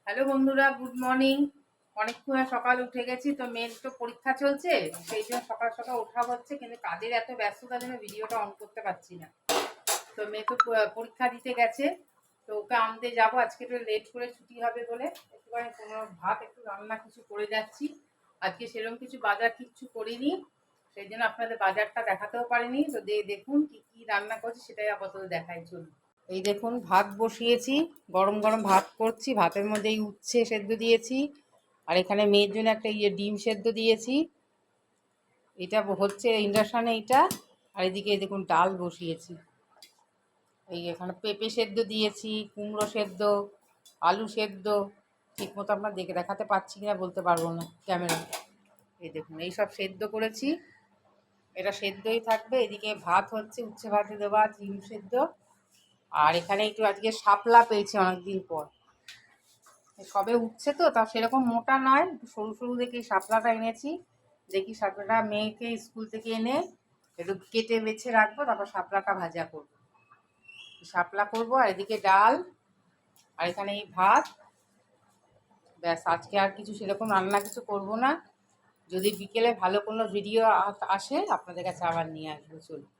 Hello বন্ধুরা, good morning. অনেকক্ষণ সকাল উঠে গেছি, তো মেয়ের তো পরীক্ষা চলছে, সেই জন্য সকাল সকাল ওঠা হচ্ছে, কিন্তু কাজের এত ব্যস্ততার জন্য ভিডিওটা অন করতে পারছি না। তো মেয়ে তো পরীক্ষা দিতে গেছে, তো ওকে আনতে যাবো। আজকে একটু লেট করে ছুটি হবে বলে একটুখানি কোনো ভাত একটু রান্না কিছু করে যাচ্ছি। আজকে সেরকম কিছু বাজার কিচ্ছু করিনি, সেই জন্য আপনাদের বাজারটা দেখাতেও পারিনি। তো দেখুন কি কি রান্না করছি সেটাই আপাতত দেখাই, চলুন। এই দেখুন ভাত বসিয়েছি, গরম গরম ভাত করছি। ভাতের মধ্যে এই উচ্ছে সেদ্ধ দিয়েছি, আর এখানে মেয়ের জন্য একটা ডিম সেদ্ধ দিয়েছি। এটা হচ্ছে ইন্ডাকশানে এইটা। আর এদিকে দেখুন ডাল বসিয়েছি। এই এখানে পেঁপে সেদ্ধ দিয়েছি, কুমড়ো সেদ্ধ, আলু সেদ্ধ। ঠিক মতো আপনার দেখাতে পাচ্ছি কিনা বলতে পারবো না ক্যামেরা। এই দেখুন এইসব সেদ্ধ করেছি, এটা সেদ্ধই থাকবে। এদিকে ভাত হচ্ছে, উচ্ছে ভাতে দেওয়া ডিম সেদ্ধ। আর এখানে একটু আজকে শাপলা পেয়েছি অনেকদিন পর, সবে উঠছে তো, তা সেরকম মোটা নয়, একটু সরু সরু দেখে শাপলাটা এনেছি। দেখি শাপলাটা মেয়েকে স্কুল থেকে এনে একটু কেটে বেছে রাখবো, তারপর শাপলাটা ভাজা করবো। শাপলা করবো, আর এদিকে ডাল, আর এখানে এই ভাত। ব্যাস, আজকে আর কিছু সেরকম রান্না কিছু করব না। যদি বিকেলে ভালো কোনো ভিডিও আসে আপনাদের কাছে আবার নিয়ে আসবো, চলুন।